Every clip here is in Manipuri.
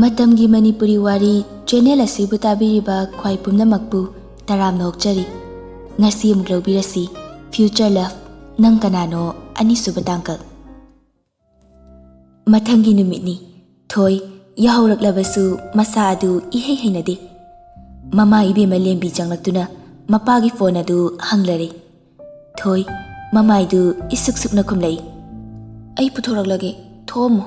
Matamgi Manipuri Wari channel asibu tabiriba khwai pumnamakpu taramna okchari ngasi amuk lobirasi Future Love nang Kanano anisuba tangkal Matamgi numitni thoi yahauraklebasu masa adu ihei heinade mama ibema lembi changlaktuna mapagi phone adu hanglare thoi mama idu isuksukna khumlai ai puthoraklage thomo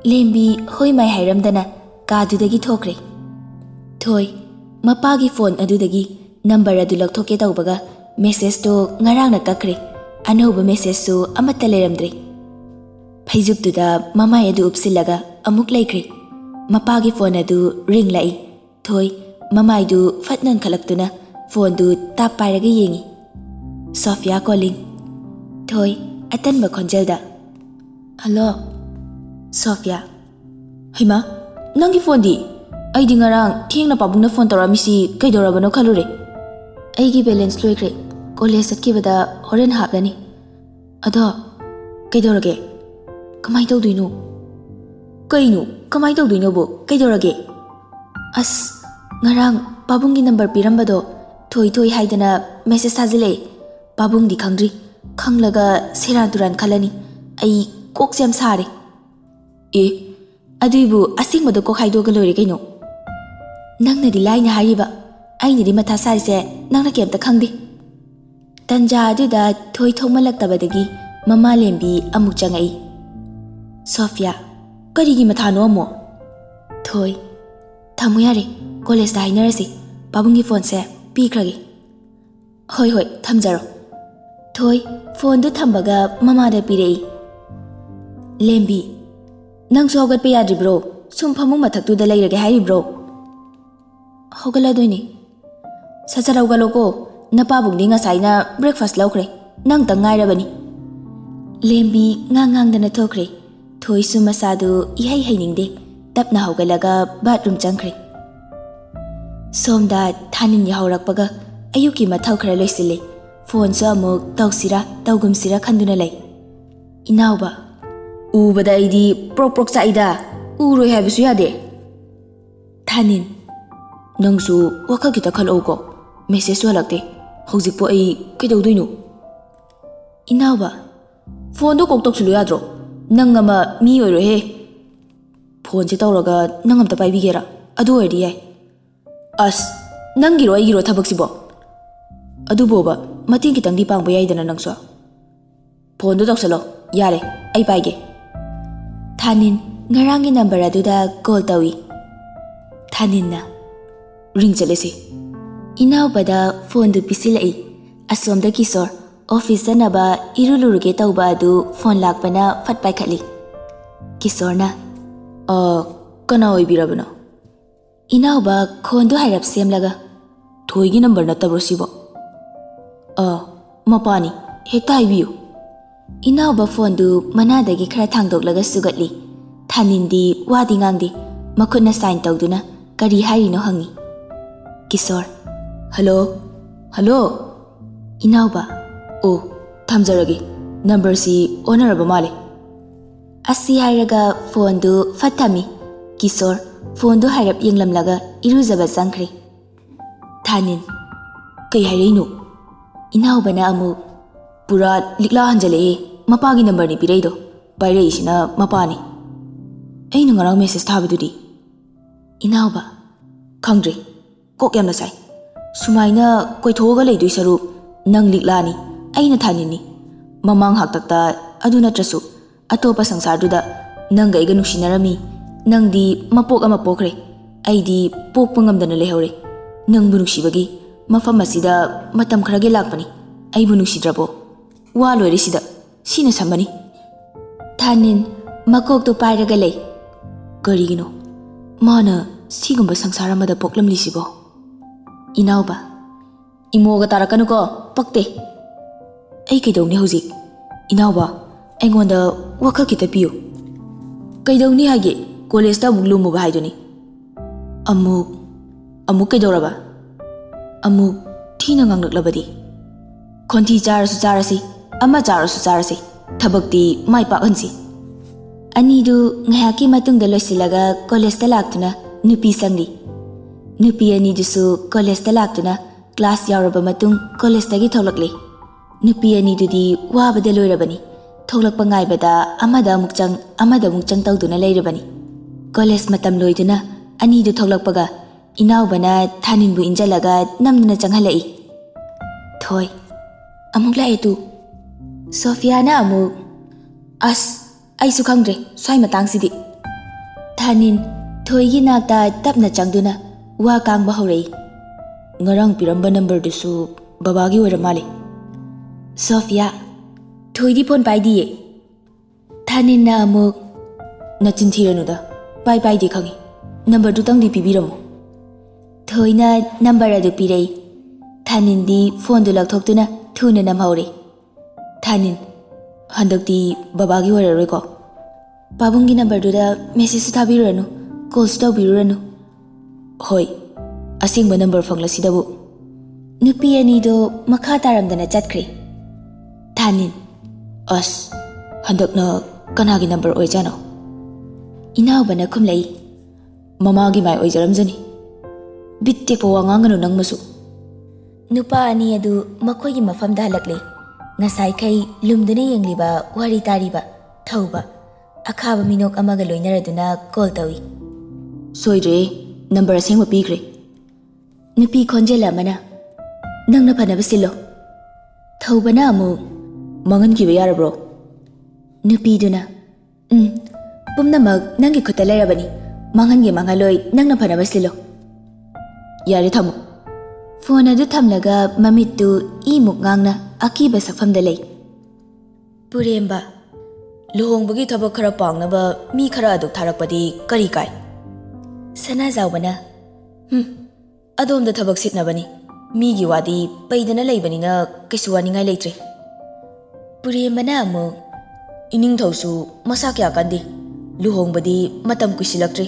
lembi hoi mai hairamdana kadudagi thokre thoi mapagi phone adudagi number adu lakthoke tawbaga message to ngarangna kakre anauba message su amata leramdre phaijuptuda mama adu upsilaga amuk laikre mapagi phone adu ring lai thoi mama idu fatnan khalaktuna phone du tap pairaga yengi Sophia calling thoi atanba khonjelda hello Sophia Hima nangi phone di ai di ngarang thengna pabungna phone toramisi kaidorabano khalure ai gi balance loikre college satkibada horen haplani ado kaidorage kamai tawduino kaino kamai tawduino bo kaidorage as ngarang pabungi number pirambado thoi thoi haidana message thajile pabung di khangri khanglaga seran turan khalani ai koksam sare e aduibu asingmado ko khaidoga loire kaino nangna di laina hariba aini di matha sarise nangna kemta khangdi tanja aduda thoi thongmalaktabadagi mama lembi amuk changai Sophia karigi matha no mo thoi thamu yare college da hainarasi pabungi phone se pikrage hoi hoi thamjaro thoi phone du thambaga mama da pirei lembi nang so hogat pe yadri bro sum phamung mathak tu da lairage hai bro hogala doini sajaraw galoko napabung dinga saina breakfast laukre nang ta ngai rabani lembi ngang dana thokre thoi su masadu ihai hainingde tapna hogalaga bathroom changkre somda thanin yahaurakpaga ayuki mathau khara loisile phone so amuk tawsira tawgumsira khanduna lai inauba ubada idi prok chaida uroi habisu yade thanin nangsu wakha kita khalogo message walakte hojik po ai kaidawdoino inauba phone do koktok sulu yadro nangama mi oiro he phone se tawraga nangam ta paibigera adu odi yai as nangiro aigiro thabak sibo adu boba mating kitang di pangba yaidana nangso phone do taksalo yare ai paige Thanin ngarangi number aduda call tawi Thaninna ring chalese inau bada phone du pisilai asomda kisor office naba iruluruge tawba adu phone lakpana fat pai khali kisorna kana oi birabana inau ba khon du hairap semlaga thoigi number na tabro sibo mapani hekta haibiyu inau ba phone du manadagi khara thangdoklaga sugatli thanindi wadi ngangdi makhutna sign tawduna kari hairino hangi kisor hello inau ba oh thamjarage number si honorable male asi hairaga phone du fathami kisor phone du hairap yenglamlaga irujaba sangkhre thanin kai hairino inau bana amu pura likla hanjale mapagi number ni piraido pairei sina mapani aina ngarang message thabidudi inauba khangre kok yamna sai sumaina koithoga leidui saru nang liklani aina thanini mamang haktakta aduna trasu atopa sangsarduda nanga iga nuksinarami nangdi mapok ama pokre aidi pokpa ngamdana lehore nangbu nuksibagi mafam asida matam kharage lakpani aibu nuksidrabo wa loire sida sina sambani thanin makok to pairaga lei karigino mana sigumba sangsara mada poklam lisibo inauba imoga tarakanu ko pakte ai kaidawni hojik inauba aingonda wakha kita piyo kaidawni hage college ta buglumu ba haidoni amuk kaidawraba amuk thina nganglaklabadi khonthi charasu charasi ama charasu charasi thabakti mai pak hansi ꯑꯅꯤꯗꯨ ꯉꯥꯏꯍꯥꯛꯀꯤ ꯃꯇꯨꯡꯗ ꯂꯣꯏꯁꯤꯜꯂꯒ ꯀꯣꯂꯦꯖꯇ ꯂꯥꯛꯇꯨꯅ ꯅꯨꯄꯤ ꯁꯪꯂꯤ꯫ ꯅꯨꯄꯤ ꯑꯅꯤꯗꯨꯁꯨ ꯀꯣꯂꯦꯖꯇ ꯂꯥꯛꯇꯨꯅ ꯀ꯭ꯂꯥꯁ ꯌꯥꯎꯔꯕ ꯃꯇꯨꯡ ꯀꯣꯂꯦꯖꯇꯒꯤ ꯊꯣꯛꯂꯛꯂꯤ꯫ ꯅꯨꯄꯤ ꯑꯅꯤꯗꯨꯗꯤ ꯋꯥꯕꯗ ꯂꯣꯏꯔꯕꯅꯤ꯫ ꯊꯣꯛꯂꯛꯄ ꯉꯥꯏꯕꯗ ꯑꯃꯗ ꯑꯃꯨꯛ ꯆꯪ ꯇꯧꯗꯨꯅ ꯂꯩꯔꯕꯅꯤ꯫ ꯀꯣꯂꯦꯖ ꯃꯇꯝ ꯂꯣꯏꯗꯨꯅ ꯑꯅꯤꯗꯨ ꯊꯣꯛꯂꯛꯄꯒ ꯏꯅꯥꯎꯕꯅ ꯊꯥꯅꯤꯟꯕꯨ ꯏꯟꯖꯜꯂꯒ ꯅꯝꯗꯨꯅ ꯆꯪꯍꯜꯂꯛꯏ꯫ ꯊꯣꯏ, ꯑꯃꯨꯛ ꯂꯥꯛꯑꯦ ꯇꯨ꯫ ꯁꯣꯐꯤꯌꯥꯅ ꯑꯃꯨꯛ, ꯑꯁ ꯑꯩꯁꯨ ꯈꯪꯗ꯭ꯔꯦ ꯁ꯭ꯋꯥꯏ ꯃꯇꯥꯡꯁꯤꯗꯤ꯫ ꯊꯥꯅꯤꯟ ꯊꯣꯏꯒꯤ ꯅꯥꯛꯇ ꯇꯞꯅ ꯆꯪꯗꯨꯅ ꯋꯥ ꯀꯥꯡꯕ ꯍꯧꯔꯛꯏ꯫ ꯉꯔꯥꯡ ꯄꯤꯔꯝꯕ ꯅꯝꯕꯔꯗꯨꯁꯨ ꯕꯕꯥꯒꯤ ꯑꯣꯏꯔ ꯃꯥꯜꯂꯦ꯫ ꯁꯣꯐꯤꯌꯥ, ꯊꯣꯏꯗꯤ ꯐꯣꯟ ꯄꯥꯏꯗꯤꯌꯦ꯫ ꯊꯥꯅꯤꯟꯅ ꯑꯃꯨꯛ, ꯅꯆꯤꯟ ꯊꯤꯔꯅꯨꯗ, ꯄꯥꯏꯗꯦ ꯈꯪꯉꯤ, ꯅꯝꯕꯔꯗꯨꯇꯪꯗꯤ ꯄꯤꯕꯤꯔꯝꯃꯣ꯫ ꯊꯣꯏꯅ ꯅꯝꯕꯔ ꯑꯗꯨ ꯄꯤꯔꯛꯏ꯫ ꯊꯥꯅꯤꯟꯗꯤ ꯐꯣꯟꯗꯨ ꯂꯧꯊꯣꯛꯇꯨꯅ ꯊꯨꯅ ꯅꯝꯍꯧꯔꯦ꯫ ꯊꯥꯅꯤꯟ, ꯍꯟꯗꯛꯇꯤ ꯕꯕꯥꯒꯤ ꯑꯣꯏꯔꯔꯣꯏꯀꯣ? ꯄꯥꯕꯨꯡꯒꯤ ꯅꯝꯕꯔꯗꯨꯗ ꯃꯦꯁꯦꯖꯁꯨ ꯊꯥꯕꯤꯔꯨꯔꯅꯨ, ꯀꯣꯜꯁꯨ ꯇꯧꯕꯤꯔꯨꯔꯅꯨ꯫ ꯍꯣꯏ, ꯑꯁꯦꯡꯕ ꯅꯝꯕꯔ ꯐꯪꯂꯁꯤꯗꯕꯨ꯫ ꯅꯨꯄꯤ ꯑꯅꯤꯗꯣ ꯃꯈꯥ ꯇꯥꯔꯝꯗꯅ ꯆꯠꯈ꯭ꯔꯦ꯫ ꯊꯥꯅꯤꯟ, ꯑꯁ ꯍꯟꯗꯛꯅ ꯀꯅꯥꯒꯤ ꯅꯝꯕꯔ ꯑꯣꯏꯖꯥꯅꯣ? ꯏꯅꯥꯎꯕꯅ ꯈꯨꯝꯂꯛꯏ꯫ ꯃꯃꯥꯒꯤ ꯃꯥꯏ ꯑꯣꯏꯖꯔꯝꯖꯅꯤ꯫ ꯕꯤꯠ ꯇꯦꯛꯄ ꯋꯥ ꯉꯥꯡꯒꯅꯨ ꯅꯪꯃꯁꯨ꯫ ꯅꯨꯄꯥ ꯑꯅꯤ ꯑꯗꯨ ꯃꯈꯣꯏꯒꯤ ꯃꯐꯝꯗ ꯍꯜꯂꯛꯂꯦ꯫ ꯉꯁꯥꯏꯈꯩ ꯂꯨꯝꯗꯨꯅ ꯌꯦꯡꯂꯤꯕ, ꯋꯥꯔꯤ ꯇꯥꯔꯤꯕ, ꯊꯧꯕ, ꯑꯈꯥꯕ ꯃꯤꯅꯣꯛ ꯑꯃꯒ ꯂꯣꯏꯅꯔꯗꯨꯅ ꯀꯣꯜ ꯇꯧꯏ꯫ ꯁꯣꯏꯗ꯭ꯔꯦ, ꯅꯝꯕꯔ ꯑꯁꯦꯡꯕ ꯄꯤꯈ꯭ꯔꯦ꯫ ꯅꯨꯄꯤ ꯈꯣꯟꯖꯦꯜ ꯑꯃꯅ, ꯅꯪꯅ ꯐꯅꯕ ꯁꯤꯜꯂꯣ꯫ ꯊꯧꯕꯅ ꯑꯃꯨꯛ, ꯃꯥꯡꯍꯟꯈꯤꯕ ꯌꯥꯔꯕ꯭ꯔꯣ? ꯅꯨꯄꯤꯗꯨꯅ, ꯄꯨꯝꯅꯃꯛ ꯅꯪꯒꯤ ꯈꯨꯠꯇ ꯂꯩꯔꯕꯅꯤ, ꯃꯥꯡꯍꯟꯒꯦ ꯃꯥꯡꯍꯜꯂꯣꯏ ꯅꯪꯅ ꯐꯅꯕ ꯁꯤꯜꯂꯣ꯫ ꯌꯥꯔꯦ ꯊꯝꯃꯣ꯫ ꯐꯣꯟ ꯑꯗꯨ ꯊꯝꯂꯒ ꯃꯃꯤꯠꯇꯨ ꯏꯃꯨꯛ ꯉꯥꯡꯅ ꯑꯀꯤꯕ ꯁꯛꯐꯝꯗ ꯂꯩ꯫ ꯄꯨꯔꯦꯝꯕ, ꯂꯨꯍꯣꯡꯕꯒꯤ ꯊꯕꯛ ꯈꯔ ꯄꯥꯡꯅꯕ ꯃꯤ ꯈꯔ ꯑꯗꯨ ꯊꯥꯔꯛꯄꯗꯤ ꯀꯔꯤ ꯀꯥꯏ? ꯁꯅꯥꯖꯥꯎꯕꯅ, ꯑꯗꯣꯝꯗ ꯊꯕꯛ ꯁꯤꯠꯅꯕꯅꯤ, ꯃꯤꯒꯤ ꯋꯥꯗꯤ ꯄꯩꯗꯅ ꯂꯩꯕꯅꯤꯅ ꯀꯩꯁꯨ ꯋꯥꯅꯤꯡꯉꯥꯏ ꯂꯩꯇ꯭ꯔꯦ꯫ ꯄꯨꯔꯦꯝꯕꯅ ꯑꯃꯨꯛ, ꯏꯅꯤꯡꯊꯧꯁꯨ ꯃꯁꯥ ꯀꯌꯥ ꯀꯟꯗꯦ, ꯂꯨꯍꯣꯡꯕꯗꯤ ꯃꯇꯝ ꯀꯨꯏꯁꯤꯜꯂꯛꯇ꯭ꯔꯤ,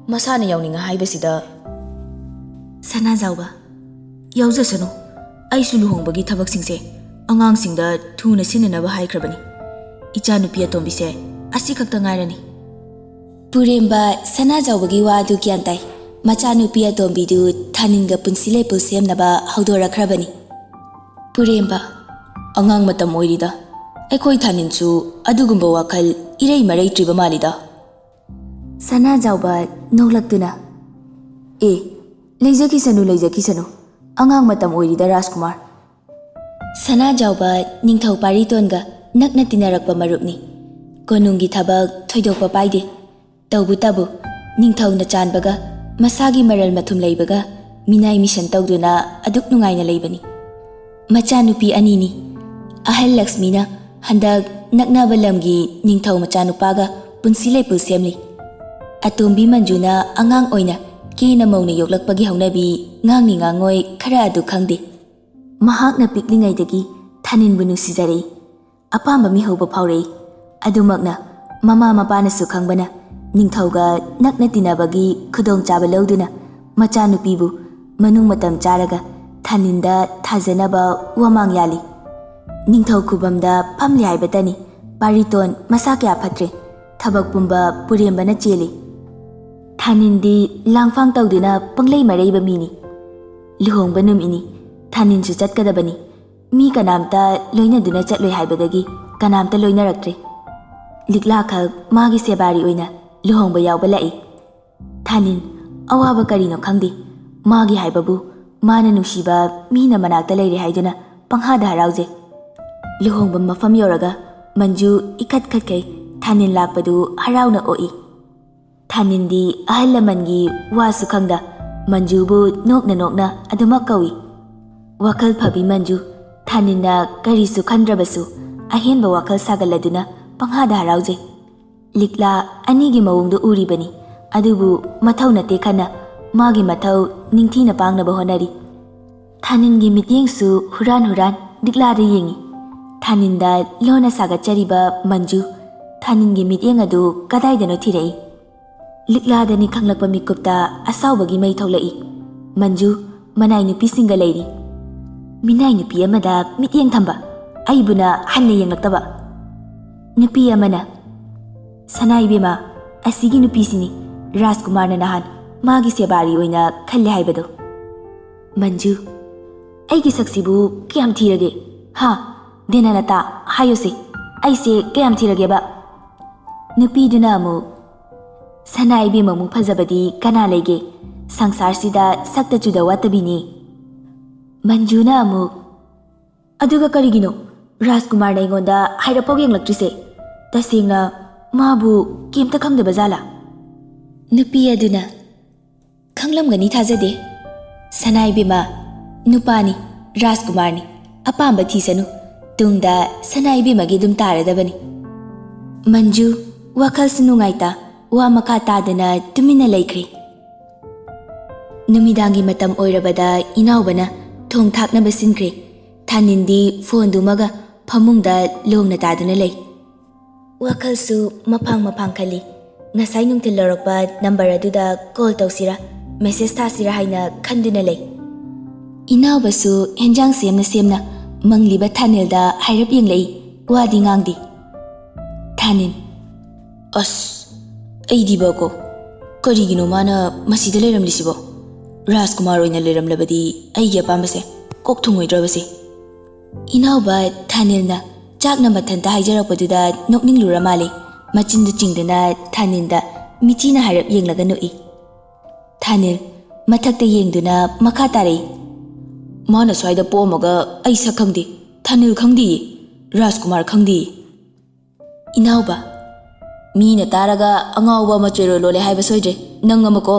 ꯃꯁꯥꯅ ꯌꯥꯎꯅꯤꯡꯉ ꯍꯥꯏꯕꯁꯤꯗ꯫ ꯁꯅꯥꯖꯥꯎꯕ, ꯌꯥꯎꯖꯁꯅꯨ, ꯑꯩꯁꯨ ꯂꯨꯍꯣꯡꯕꯒꯤ ꯊꯕꯛꯁꯤꯡꯁꯦ ꯑꯉꯥꯡꯁꯤꯡꯗ ꯊꯨꯅ ꯁꯤꯟꯅꯅꯕ ꯍꯥꯏꯈ꯭ꯔꯕꯅꯤ꯫ ꯏꯆꯥꯅꯨꯄꯤ ꯑꯇꯣꯝꯕꯤꯁꯦ ꯑꯁꯤꯈꯛꯇ ꯉꯥꯏꯔꯅꯤ꯫ ꯄꯨꯔꯦꯝꯕ ꯁꯅꯥꯖꯥꯎꯕꯒꯤ ꯋꯥ ꯑꯗꯨ ꯒ꯭ꯌꯥꯟ ꯇꯥꯏ꯫ ꯃꯆꯥꯅꯨꯄꯤ ꯑꯇꯣꯝꯕꯤꯗꯨ ꯊꯥꯅꯤꯟꯒ ꯄꯨꯟꯁꯤ ꯂꯩꯄꯨꯜ ꯁꯦꯝꯅꯕ ꯍꯧꯗꯣꯔꯛꯈ꯭ꯔꯕꯅꯤ꯫ ꯄꯨꯔꯦꯝꯕ, ꯑꯉꯥꯡ ꯃꯇꯝ ꯑꯣꯏꯔꯤꯗ, ꯑꯩꯈꯣꯏ ꯊꯥꯅꯤꯟꯁꯨ ꯑꯗꯨꯒꯨꯝꯕ ꯋꯥꯈꯜ ꯏꯔꯩ ꯃꯔꯩꯇ꯭ꯔꯤꯕ ꯃꯥꯜꯂꯤꯗ꯫ ꯁꯅꯥꯖꯥꯎꯕ ꯅꯣꯛꯂꯛꯇꯨꯅ, ꯂꯩꯖꯈꯤꯁꯅꯨ, ꯑꯉꯥꯡ ꯃꯇꯝ ꯑꯣꯏꯔꯤꯗ ꯔꯥꯖꯀꯨꯃꯥꯔ꯫ ꯁꯅꯥꯖꯥꯎꯕ ꯅꯤꯡꯊꯧ ꯄꯥꯔꯤꯇꯣꯟꯒ ꯅꯛꯅ ꯇꯤꯟꯅꯔꯛꯄ ꯃꯔꯨꯞꯅꯤ꯫ ꯀꯣꯅꯨꯡꯒꯤ ꯊꯕꯛ ꯊꯣꯏꯗꯣꯛꯄ ꯄꯥꯏꯗꯦ꯫ ꯇꯧꯕꯇꯕꯨ ꯅꯤꯡꯊꯧꯅ ꯆꯥꯟꯕꯒ ꯃꯁꯥꯒꯤ ꯃꯔꯜ ꯃꯊꯨꯝ ꯂꯩꯕꯒ ꯃꯤꯅꯥꯏ ꯃꯤꯁꯟ ꯇꯧꯗꯨꯅ ꯑꯗꯨꯛ ꯅꯨꯡꯉꯥꯏꯅ ꯂꯩꯕꯅꯤ꯫ ꯃꯆꯥꯅꯨꯄꯤ ꯑꯅꯤꯅꯤ꯫ ꯑꯍꯜ ꯂꯛꯁꯃꯤꯅ ꯍꯟꯗꯛ ꯅꯛꯅꯕ ꯂꯝꯒꯤ ꯅꯤꯡꯊꯧ ꯃꯆꯥꯅꯨꯄꯥꯒ ꯄꯨꯟꯁꯤ ꯂꯩꯄꯨꯜ ꯁꯦꯝꯂꯤ꯫ ꯑꯇꯣꯝꯕꯤ ꯃꯟꯖꯨꯅ ꯑꯉꯥꯡ ꯑꯣꯏꯅ ꯀꯦꯅ ꯃꯧꯅ ꯌꯣꯛꯂꯛꯄꯒꯤ ꯍꯧꯅꯕꯤ ꯉꯥꯡꯅꯤ ꯉꯥꯡꯉꯣꯏ ꯈꯔ ꯑꯗꯨ ꯈꯪꯗꯦ꯫ ꯃꯍꯥꯛꯅ ꯄꯤꯛꯂꯤꯉꯩꯗꯒꯤ ꯊꯥꯅꯤꯟꯕꯨ ꯅꯨꯡꯁꯤꯖꯔꯛꯏ, ꯑꯄꯥꯝꯕ ꯃꯤꯍꯧꯕ ꯐꯥꯎꯔꯛꯏ꯫ ꯑꯗꯨꯃꯛꯅ ꯃꯃꯥ ꯃꯄꯥꯅꯁꯨ ꯈꯪꯕꯅ ꯅꯤꯡꯊꯧꯒ ꯅꯛꯅ ꯇꯤꯟꯅꯕꯒꯤ ꯈꯨꯗꯣꯡꯆꯥꯕ ꯂꯧꯗꯨꯅ ꯃꯆꯥꯅꯨꯄꯤꯕꯨ ꯃꯅꯨꯡ ꯃꯇꯝ ꯆꯥꯔꯒ ꯊꯥꯅꯤꯟꯗ ꯊꯥꯖꯅꯕ ꯋꯥꯃꯥꯡ ꯌꯥꯜꯂꯤ꯫ ꯅꯤꯡꯊꯧ ꯈꯨꯕꯝꯗ ꯐꯝꯂꯤ ꯍꯥꯏꯕꯇꯅꯤ ꯄꯥꯔꯤꯇꯣꯟ ꯃꯁꯥ ꯀꯌꯥ ꯐꯠꯇ꯭ꯔꯦ꯫ ꯊꯕꯛ ꯄꯨꯝꯕ ꯄꯨꯔꯦꯝꯕꯅ ꯆꯦꯜꯂꯤ꯫ ꯊꯥꯅꯤꯟꯗꯤ ꯂꯥꯡꯐꯥꯡ ꯇꯧꯗꯨꯅ ꯄꯪꯂꯩ ꯃꯔꯩꯕ ꯃꯤꯅꯤ꯫ ꯂꯨꯍꯣꯡꯕ ꯅꯨꯃꯤꯠꯅꯤ, ꯊꯥꯅꯤꯟꯁꯨ ꯆꯠꯀꯗꯕꯅꯤ꯫ ꯃꯤ ꯀꯅꯥꯝꯇ ꯂꯣꯏꯅꯗꯨꯅ ꯆꯠꯂꯣꯏ ꯍꯥꯏꯕꯗꯒꯤ ꯀꯅꯥꯝꯇ ꯂꯣꯏꯅꯔꯛꯇ꯭ꯔꯦ꯫ ꯂꯤꯛꯂꯥꯈꯛ ꯃꯥꯒꯤ ꯁꯦꯕꯥꯔꯤ ꯑꯣꯏꯅ ꯂꯨꯍꯣꯡꯕ ꯌꯥꯎꯕ ꯂꯥꯛꯏ꯫ ꯊꯥꯅꯤꯟ ꯑꯋꯥꯕ ꯀꯔꯤꯅꯣ ꯈꯪꯗꯦ꯫ ꯃꯥꯒꯤ ꯍꯥꯏꯕꯕꯨ ꯃꯥꯅ ꯅꯨꯡꯁꯤꯕ ꯃꯤꯅ ꯃꯅꯥꯛꯇ ꯂꯩꯔꯦ ꯍꯥꯏꯗꯨꯅ ꯄꯪꯍꯥꯗ ꯍꯔꯥꯎꯖꯩ꯫ ꯂꯨꯍꯣꯡꯕ ꯃꯐꯝ ꯌꯧꯔꯒ ꯃꯟꯖꯨ ꯏꯈꯠ ꯈꯠꯈꯩ ꯊꯥꯅꯤꯟ ꯂꯥꯛꯄꯗꯨ ꯍꯔꯥꯎꯅ ꯑꯣꯛꯏ꯫ ꯊꯥꯅꯤꯟꯗꯤ ꯑꯍꯜ ꯂꯃꯟꯒꯤ ꯋꯥꯁꯨ ꯈꯪꯗ ꯃꯟꯖꯨꯕꯨ ꯅꯣꯛꯅ ꯅꯣꯛꯅ ꯑꯗꯨꯃꯛ ꯀꯧꯏ꯫ ꯋꯥꯈꯜ ꯐꯕꯤ ꯃꯟꯖꯨ ꯊꯥꯅꯤꯟꯅ ꯀꯔꯤꯁꯨ ꯈꯟꯗ꯭ꯔꯕꯁꯨ ꯑꯍꯦꯟꯕ ꯋꯥꯈꯜ ꯁꯥꯒꯠꯂꯗꯨꯅ ꯄꯪꯍꯥꯗ ꯍꯔꯥꯎꯖꯩ꯫ ꯂꯤꯛꯂꯥ ꯑꯅꯤꯒꯤ ꯃꯑꯣꯡꯗꯣ ꯎꯔꯤꯕꯅꯤ, ꯑꯗꯨꯕꯨ ꯃꯊꯧ ꯅꯠꯇꯦ ꯈꯟꯅ ꯃꯥꯒꯤ ꯃꯊꯧ ꯅꯤꯡꯊꯤꯅ ꯄꯥꯡꯅꯕ ꯍꯣꯠꯅꯔꯤ꯫ ꯊꯥꯅꯤꯟꯒꯤ ꯃꯤꯠꯌꯦꯡꯁꯨ ꯍꯨꯔꯥꯟ ꯂꯤꯛꯂꯥꯗ ꯌꯦꯡꯏ꯫ ꯊꯥꯅꯤꯟꯗ ꯂꯣꯟꯅ ꯁꯥꯒꯠꯆꯔꯤꯕ ꯃꯟꯖꯨ ꯊꯥꯅꯤꯟꯒꯤ ꯃꯤꯠꯌꯦꯡ ꯑꯗꯨ ꯀꯗꯥꯏꯗꯅꯣ ꯊꯤꯔꯛꯏ꯫ ꯂꯤꯛꯂꯥꯗꯅꯤ ꯈꯪꯂꯛꯄ ꯃꯤꯀꯨꯞꯇ ꯑꯁꯥꯎꯕꯒꯤ ꯃꯩ ꯊꯣꯛꯂꯛꯏ꯫ ꯃꯟꯖꯨ ꯃꯅꯥꯏ ꯅꯨꯄꯤꯁꯤꯡꯒ ꯂꯩꯔꯤ꯫ ꯃꯤꯅꯥꯏ ꯅꯨꯄꯤ ꯑꯃꯗ ꯃꯤꯠꯌꯦꯡ ꯊꯝꯕ, ꯑꯩꯕꯨꯅ ꯍꯟꯅ ꯌꯦꯡꯂꯛꯇꯕ꯫ ꯅꯨꯄꯤ ꯑꯃꯅ, Sanaibema, asigi nupisini, Rajkumarna nahan, magi sebari oina khalle haibado. Manju, aigi saksibu kiyam thirage? Ha, denanata, hayose, aise kiyam thirage ba? Nupiduna amu, Sanaibema mu phajabadi kana lege, sangsar sida sakta juda watabini. Manjuna amu, aduga karigino, Rajkumar na ingonda hairapog yang laktrise, tasingna mabu kimta khangda bazala. Nupi aduna, khanglam gani thajade, Sanaibema, nupani, Rajkumar ni, apamba thisanu, tungda Sanaibema gi dum taradabani. Manju, wakal sunungaita, wa makha tadana tumina laikre. Numidangi matam oirabada inaubana thong thakna basinkre. Thanindi phone dumaga phamungda longna taduna lay. Wakalsu mapang khali. Ngasai nungthil lorakpa number aduda call tausira, message thasira haina khanduna lay. Inaubasu henjang semna mangliba Thanilda hairap yenglei wadi ngangdi. Thanin, as aidi bako karigino mana masida leiramlisibo. Rajkumar oina leiramlabadi aigi apambase kok thungoidrabase. Inauba Thanilna chakna mathanta haijarakpaduda nokninglura male, machindu chingdana Thaninda michina hairap yenglaga noi. Thanil mathakta yengduna makha tarei. Mana swaida pomaga aisa khangdi, Thanil khangdi, Rajkumar khangdi. Inauba, mina taraga angauba machero lole haiba soidre, nangamako.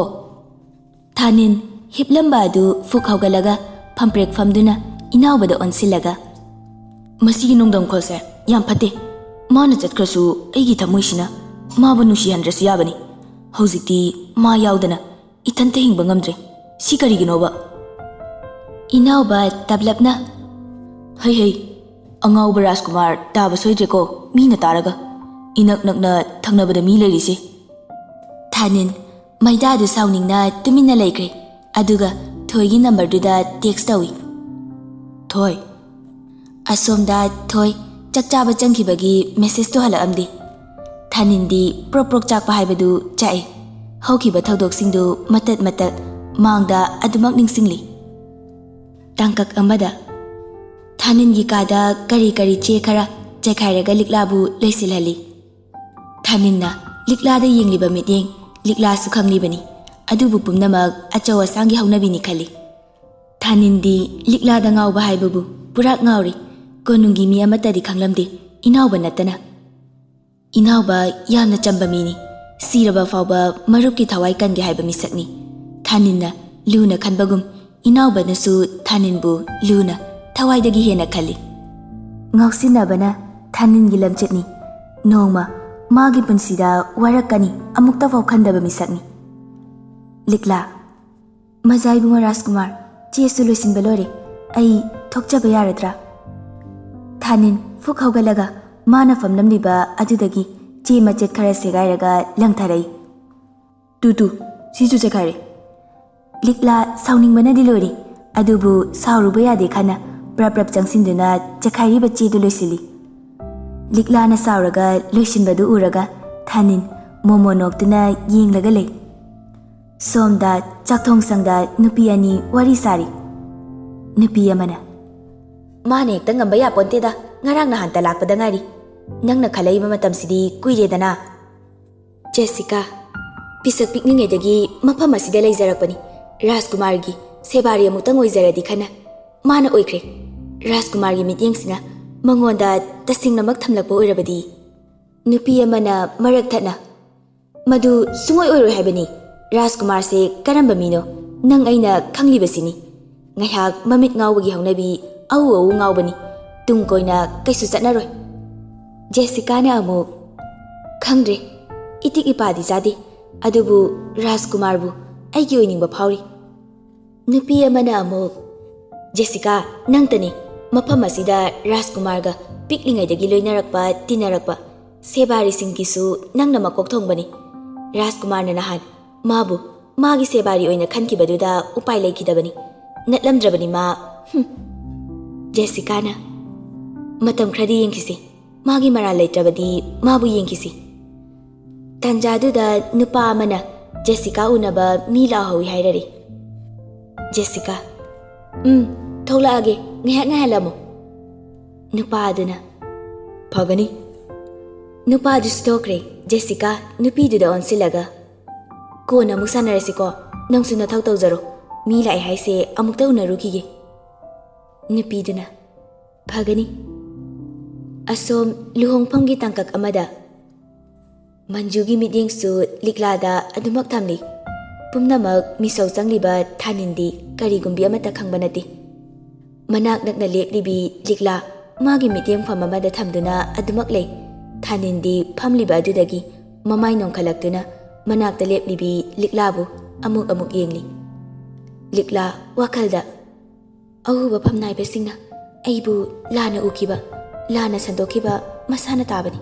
Thanin hiplamba adu fukhawgalaga phamprek famduna inaubada onsilaga. Masigi nungdam kholse yam phate. Mana chatkrasu aigi thamoisina mabu nusihandrasu yabani. Hojikti ma yaudana ithanta hingba ngamdre. Si kariginoba. Inauba tablapna. Hey, angauba Rajkumar taba soidre ko mina taraga. Inak nakna thangnabada mi lerise. Thanin maidadu sauningna tumina laikre. Aduga Thoigi number duda text tawi. Thoi. Asomda Thoi chakchaba changkhibagi message to hala amdi. Thanindi prok chakpa haibadu chai. Haukiba thodok singdu matat mangda adumak ningsingli. Tangkak amada. Thaningi kada kari che khara chekhairaga liklabu leisilhali. Thaninna liklada yengliba mityeng likla su khanglibani. Adubu pumnamak achau asangi haunabini khali. Thanindi liklada ngauba haibabu purak ngauri konungi mi amatadi khanglamde inauba natana. Inauba yamna chamba mini siraba fauba marupki thawai kange haiba misakni. Thaninna luna khanbagum inauba nasu Thaninbu luna thawaidagi hena khali. Ngausinabana Thaningi lamchetni nongma magi punsida warakani amukta fau khandaba misakni. Likla Mazai bunga Rajkumar che solution balore ai thokchaba yaradra. Thanin fukhawgalaga mana famlamliba adudagi che machet khara segairaga langtharai. Tu sisu chekhare. Likla sauning bana dilori adubu sauruba yade khana prap changsinduna chekhairiba che du loisili. Likla na sauraga loisinbadu uraga Thanin momonokduna yenglaga lei. Somda chakthong sangda nupi ani wari sari. Nupi amana. Mane ekta ngamba ya ponte da ngarang na hanta lakpada ngari. Nangna khalaiba matamsidi kuiredana. Jessica, pisak pikningedagi mafam asida leijarakpani. Rajkumargi sebari amutang oizaradi khana. Mana oikre. Rajkumargi mityengsina mangonda tasingnamak thamlakpa oirabadi. Nupi amana marak thana. Madu sungoi oiroi haibani. Rajkumar se karamba mino nang aina khanglibasini. Ngaihak mamit ngawbagi haunabi au ngawbani. Tung koina kaisu chatnaroi. Jessica na amu khangre itik ipadi jade adubu Rajkumar bu aigi oiningba phauri. Nupi amana amu Jessica nangtani mafam asida Rajkumar ga piklingaidagi loinarakpa tinarakpa sebari singkisu nangna makok thongbani. Rajkumar na nahan mabu magi sebari oina khankibaduda upai leikidabani natlamdrabani ma. Jessica na matam khradi yengkisi magi mara leitrabadi mabu yengkisi. ꯇꯥꯟꯖꯥꯗꯨꯗ ꯅꯨꯄꯥ ꯑꯃꯅ ꯖꯦꯁꯤꯀꯥ ꯎꯅꯕ ꯃꯤ ꯂꯥꯛꯍꯧꯏ ꯍꯥꯏꯔꯔꯤ꯫ ꯖꯦꯁꯤꯀꯥ: ꯊꯣꯛꯂꯛꯑꯒꯦ, ꯉꯥꯏꯍꯥꯛ ꯉꯥꯏꯍꯜꯂꯝꯃꯨ꯫ ꯅꯨꯄꯥ ꯑꯗꯨꯅ: ꯐꯒꯅꯤ꯫ ꯅꯨꯄꯥꯗꯨꯁꯨ ꯊꯣꯛꯈ꯭ꯔꯦ꯫ ꯖꯦꯁꯤꯀꯥ ꯅꯨꯄꯤꯗꯨꯗ ꯑꯣꯟꯁꯤꯜꯂꯒ: ꯀꯣꯟꯅ ꯑꯃꯨꯛ ꯁꯥꯟꯅꯔꯁꯤꯀꯣ, ꯅꯪꯁꯨ ꯅꯊꯧ ꯇꯧꯖꯔꯣ, ꯃꯤ ꯂꯥꯛꯑꯦ ꯍꯥꯏꯁꯦ ꯑꯃꯨꯛꯇ ꯎꯅꯔꯨꯈꯤꯒꯦ꯫ ꯅꯨꯄꯤꯗꯨꯅ: ꯐꯒꯅꯤ꯫ ꯑꯁꯣꯝ ꯂꯨꯍꯣꯡꯐꯝꯒꯤ ꯇꯥꯡꯀꯛ ꯑꯃꯗ ꯃꯟꯖꯨꯒꯤ ꯃꯤꯠꯌꯦꯡꯁꯨ ꯂꯤꯛꯂꯥꯗ ꯑꯗꯨꯃꯛ ꯊꯝꯂꯤ꯫ ꯄꯨꯝꯅꯃꯛ ꯃꯤꯁꯧ ꯆꯪꯂꯤꯕ ꯊꯥꯅꯤꯟꯗꯤ ꯀꯔꯤꯒꯨꯝꯕꯤ ꯑꯃꯠꯇ ꯈꯪꯕ ꯅꯠꯇꯦ꯫ ꯃꯅꯥꯛ ꯅꯛꯅ ꯂꯦꯞꯂꯤꯕꯤ ꯂꯤꯛꯂꯥ ꯃꯥꯒꯤ ꯃꯤꯠꯌꯦꯡꯐꯝ ꯑꯃꯗ ꯊꯝꯗꯨꯅ ꯑꯗꯨꯃꯛ ꯂꯩ꯫ ꯊꯥꯅꯤꯟꯗꯤ ꯐꯝꯂꯤꯕ ꯑꯗꯨꯗꯒꯤ ꯃꯃꯥꯏ ꯅꯣꯡꯈꯠꯂꯛꯇꯨꯅ ꯃꯅꯥꯛꯇ ꯂꯦꯞꯂꯤꯕꯤ ꯂꯤꯛꯂꯥꯕꯨ ꯑꯃꯨꯛ ꯑꯃꯨꯛ ꯌꯦꯡꯂꯤ꯫ ꯂꯤꯛꯂꯥ ꯋꯥꯈꯜꯗ: ꯑꯎꯕ ꯐꯝꯅꯥꯏꯕꯁꯤꯡꯅ ꯑꯩꯕꯨ ꯂꯥꯟꯅ ꯎꯈꯤꯕ, ꯂꯥꯟꯅ ꯁꯟꯗꯣꯛꯈꯤꯕ ꯃꯁꯥꯅ ꯇꯥꯕꯅꯤ꯫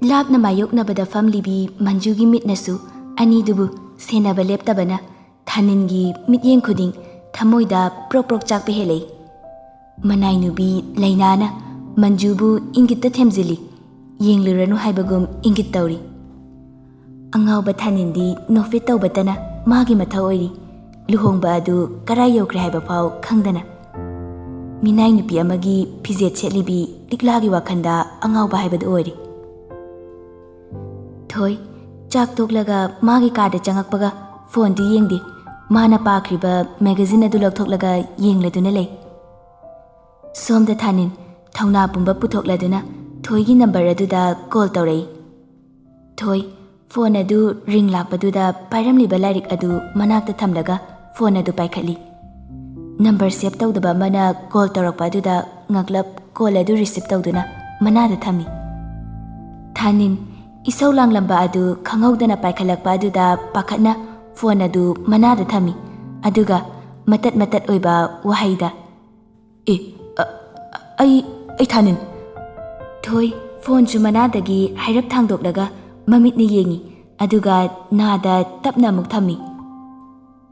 ꯂꯥꯞꯅ ꯃꯥꯌꯣꯛꯅꯕꯗ ꯐꯝꯂꯤꯕꯤ ꯃꯟꯖꯨꯒꯤ ꯃꯤꯠꯅꯁꯨ ꯑꯅꯤꯗꯨꯕꯨ ꯁꯦꯟꯅꯕ ꯂꯦꯞꯇꯕꯅ ꯊꯥꯅꯤꯟꯒꯤ ꯃꯤꯠꯌꯦꯡ ꯈꯨꯗꯤꯡ ꯊꯃꯣꯏꯗ ꯄ꯭ꯔꯣꯛ ꯄ꯭ꯔꯣꯛ ꯆꯥꯛꯄ ꯍꯦꯜꯂꯛꯏ꯫ ꯃꯅꯥꯏ ꯅꯨꯕꯤ ꯂꯩꯅꯥꯅ ꯃꯟꯖꯨꯕꯨ ꯏꯪꯒꯤꯠꯇ ꯊꯦꯝꯖꯤꯜꯂꯤ, ꯌꯦꯡꯂꯨꯔꯅꯨ ꯍꯥꯏꯕꯒꯨꯝ ꯏꯪꯒꯤꯠ ꯇꯧꯔꯤ꯫ ꯑꯉꯥꯎꯕ ꯊꯥꯅꯤꯟꯗꯤ ꯅꯣꯛꯐꯦꯠ ꯇꯧꯕꯇꯅ ꯃꯥꯒꯤ ꯃꯊꯧ ꯑꯣꯏꯔꯤ, ꯂꯨꯍꯣꯡꯕ ꯑꯗꯨ ꯀꯔꯥꯏ ꯌꯧꯈ꯭ꯔꯦ ꯍꯥꯏꯕ ꯐꯥꯎ ꯈꯪꯗꯅ꯫ ꯃꯤꯅꯥꯏ ꯅꯨꯄꯤ ꯑꯃꯒꯤ ꯐꯤꯖꯦꯠ ꯁꯦꯠꯂꯤꯕꯤ ꯂꯤꯛꯂꯥꯒꯤ ꯋꯥꯈꯜꯗ ꯑꯉꯥꯎꯕ ꯍꯥꯏꯕꯗꯨ ꯑꯣꯏꯔꯤ꯫ ꯊꯣꯏ ꯆꯥꯛ ꯇꯣꯛꯂꯒ ꯃꯥꯒꯤ ꯀꯥꯗ ꯆꯪꯉꯛꯄꯒ ꯐꯣꯟꯗꯨ ꯌꯦꯡꯗꯦ, ꯃꯥꯅ ꯄꯥꯈ꯭ꯔꯤꯕ ꯃꯦꯒꯥꯖꯤꯟ ꯑꯗꯨ ꯂꯧꯊꯣꯛꯂꯒ ꯌꯦꯡꯂꯗꯨꯅ ꯂꯩ꯫ ꯁꯣꯝꯗ ꯊꯥꯅꯤꯟ ꯊꯧꯅꯥ ꯄꯨꯝꯕ ꯄꯨꯊꯣꯛꯂꯗꯨꯅ ꯊꯣꯏꯒꯤ ꯅꯝꯕꯔ ꯑꯗꯨꯗ ꯀꯣꯜ ꯇꯧꯔꯛꯏ꯫ ꯊꯣꯏ ꯐꯣꯟ ꯑꯗꯨ ꯔꯤꯡ ꯂꯥꯛꯄꯗꯨꯗ ꯄꯥꯏꯔꯝꯂꯤꯕ ꯂꯥꯏꯔꯤꯛ ꯑꯗꯨ ꯃꯅꯥꯛꯇ ꯊꯝꯂꯒ ꯐꯣꯟ ꯑꯗꯨ ꯄꯥꯏꯈꯠꯂꯤ꯫ ꯅꯝꯕꯔ ꯁꯦꯞ ꯇꯧꯗꯕ ꯑꯃꯅ ꯀꯣꯜ ꯇꯧꯔꯛꯄ ꯑꯗꯨꯗ ꯉꯛꯂꯞ ꯀꯣꯜ ꯑꯗꯨ ꯔꯤꯁꯤꯞ ꯇꯧꯗꯨꯅ ꯃꯅꯥꯗ ꯊꯝꯃꯤ꯫ ꯊꯥꯅꯤꯟ ꯏꯁꯧ ꯂꯥꯡꯂꯝꯕ ꯑꯗꯨ ꯈꯪꯍꯧꯗꯅ ꯄꯥꯏꯈꯠꯂꯛꯄ ꯑꯗꯨꯗ ꯄꯥꯈꯠꯅ ꯐꯣꯟ ꯑꯗꯨ ꯃꯅꯥꯗ ꯊꯝꯃꯤ, ꯑꯗꯨꯒ ꯃꯇꯠ ꯃꯇꯠ ꯑꯣꯏꯕ ꯋꯥꯍꯩꯗ: ꯑꯩ ꯊꯥꯅꯤꯟ꯫ ꯊꯣꯏ ꯐꯣꯟꯁꯨ ꯃꯅꯥꯗꯒꯤ ꯍꯥꯏꯔꯞ ꯊꯥꯡꯗꯣꯛꯂꯒ ꯃꯃꯤꯠꯅ ꯌꯦꯡꯉꯤ, ꯑꯗꯨꯒ ꯅꯥꯗ ꯇꯞꯅ ꯑꯃꯨꯛ ꯊꯝꯃꯤ꯫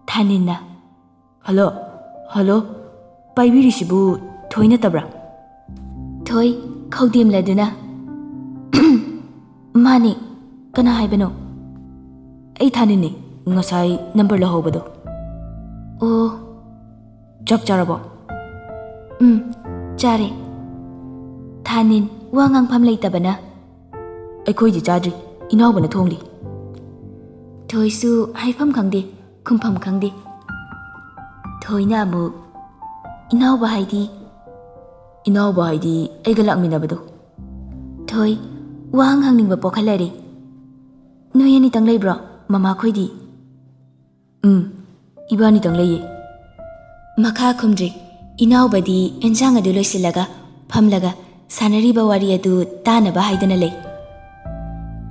ꯊꯥꯅꯤꯟꯅ: ꯍꯜꯂꯣ, ꯄꯥꯏꯕꯤꯔꯤꯁꯤꯕꯨ ꯊꯣꯏ ꯅꯠꯇꯕ꯭ꯔꯥ? ꯊꯣꯏ ꯈꯧꯗꯦꯝꯂꯗꯨꯅ: ꯃꯥꯅꯦ, ꯀꯅꯥ ꯍꯥꯏꯕꯅꯣ? ꯑꯩ ꯊꯥꯅꯤꯟꯅꯦ, ꯉꯁꯥꯏ ꯅꯝꯕꯔ ꯂꯧꯍꯧꯕꯗꯣ꯫ ꯑꯣ, ꯆꯥꯛ ꯆꯥꯔꯕꯣ? ꯆꯥꯔꯦ꯫ ꯊꯥꯅꯤꯟ ꯋꯥ ꯉꯥꯡꯐꯝ ꯂꯩꯇꯕꯅ: ꯑꯩꯈꯣꯏꯗꯤ ꯆꯥꯗ꯭ꯔꯤ, ꯏꯅꯥꯎꯕꯅ ꯊꯣꯡꯂꯤ꯫ ꯊꯣꯏꯁꯨ ꯍꯥꯏꯐꯝ ꯈꯪꯗꯦ, ꯈꯨꯝꯐꯝ ꯈꯪꯗꯦ꯫ ꯊꯣꯏꯅ ꯑꯃꯨꯛ: ꯏꯅꯥꯎꯕ ꯍꯥꯏꯗꯤ ꯑꯩꯒ ꯂꯥꯛꯃꯤꯟꯅꯕꯗꯣ꯫ ꯊꯣꯏ ꯋꯥꯍꯪ ꯍꯪꯅꯤꯡꯕ ꯄꯣꯛꯍꯜꯂꯔꯤ꯫ ꯅꯣꯏ ꯑꯅꯤꯇꯪ ꯂꯩꯕ꯭ꯔꯣ? ꯃꯃꯥꯈꯣꯏꯗꯤ? ꯏꯕꯥꯅꯤꯇꯪ ꯂꯩꯌꯦ꯫ ꯃꯈꯥ ꯈꯨꯝꯗ꯭ꯔꯤ꯫ ꯏꯅꯥꯎꯕꯗꯤ ꯑꯦꯟꯁꯥꯡ ꯑꯗꯨ ꯂꯣꯏꯁꯤꯜꯂꯒ ꯐꯝꯂꯒ ꯁꯥꯟꯅꯔꯤꯕ ꯋꯥꯔꯤ ꯑꯗꯨ ꯇꯥꯅꯕ ꯍꯥꯏꯗꯅ ꯂꯩ꯫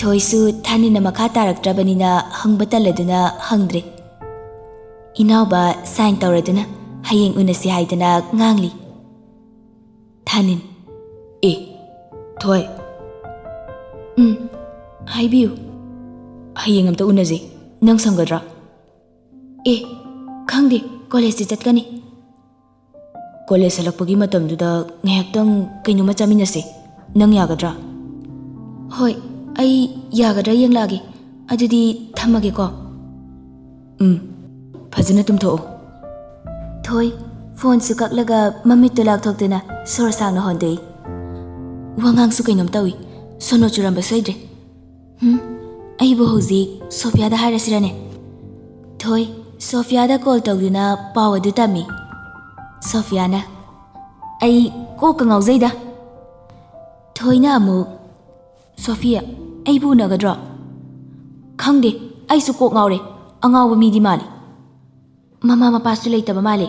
ꯊꯣꯏꯁꯨ ꯊꯥꯅꯤꯟꯅ ꯃꯈꯥ ꯇꯥꯔꯛꯇ꯭ꯔꯕꯅꯤꯅ ꯍꯪꯕ ꯇꯜꯂꯗꯨꯅ ꯍꯪꯗ꯭ꯔꯦ꯫ ꯏꯅꯥꯎꯕ ꯁꯥꯏꯟ ꯇꯧꯔꯗꯨꯅ ꯍꯌꯦꯡ ꯎꯅꯁꯤ ꯍꯥꯏꯗꯅ ꯉꯥꯡꯂꯤ꯫ ꯊꯥꯅꯤꯟ: ꯊꯣꯏ. ꯍꯥꯏꯕꯤꯌꯨ. ꯍꯌꯦꯡ ꯑꯝꯇ ꯎꯅꯁꯤ. ꯅꯪ ꯁꯪꯒꯗ꯭ꯔꯥ? ꯈꯪꯗꯦ, ꯀꯣꯂꯦꯖꯇꯤ ꯆꯠꯀꯅꯤ. ꯀꯣꯂꯦꯖ ꯍꯜꯂꯛꯄꯒꯤ ꯃꯇꯝꯗꯨꯗ ꯉꯥꯏꯍꯥꯛꯇꯪ ꯀꯩꯅꯣꯝꯃ ꯆꯥꯃꯤꯟꯅꯁꯦ. ꯅꯪ ꯌꯥꯒꯗ꯭ꯔꯥ? ꯍꯣꯏ, ꯑꯩ ꯌꯥꯒꯗ꯭ꯔꯥ ꯌꯦꯡꯂꯛꯑꯒꯦ. ꯑꯗꯨꯗꯤ ꯊꯝꯃꯒꯦꯀꯣ. ꯐꯖꯅ ꯇꯨꯝꯊꯣꯛꯑꯣ. ꯊꯣꯏ ꯐꯣꯟꯁꯨ ꯀꯛꯂꯒ ꯃꯃꯤꯠꯇꯨ ꯂꯥꯛꯊꯣꯛꯇꯨꯅ ꯁꯣꯔ ꯁꯥꯡꯅ ꯍꯣꯟꯗꯣꯛꯏ꯫ ꯋꯥꯉꯥꯡꯁꯨ ꯀꯩꯅꯣꯝ ꯇꯧꯏ, ꯁꯣꯅꯣ ꯆꯨꯔꯝꯕ ꯁꯣꯏꯗ꯭ꯔꯦ꯫ ꯑꯩꯕꯨ ꯍꯧꯖꯤꯛ ꯁꯣꯐꯤꯌꯥꯗ ꯍꯥꯏꯔꯁꯤꯔꯅꯦ? ꯊꯣꯏ ꯁꯣꯐꯤꯌꯥꯗ ꯀꯣꯜ ꯇꯧꯗꯨꯅ ꯄꯥꯎ ꯑꯗꯨ ꯇꯝꯃꯤ꯫ ꯁꯣꯐꯤꯌꯥꯅ: ꯑꯩ ꯀꯣꯛꯀ ꯉꯥꯎꯖꯩꯗ꯫ ꯊꯣꯏꯅ ꯑꯃꯨꯛ: ꯁꯣꯐꯤꯌꯥ, ꯑꯩꯕꯨ ꯎꯅꯒꯗ꯭ꯔꯣ? ꯈꯪꯗꯦ, ꯑꯩꯁꯨ ꯀꯣꯛ ꯉꯥꯎꯔꯦ, ꯑꯉꯥꯎꯕ ꯃꯤꯗꯤ ꯃꯥꯜꯂꯤ꯫ ꯃꯃꯥ ꯃꯄꯥꯁꯨ ꯂꯩꯇꯕ ꯃꯥꯜꯂꯦ,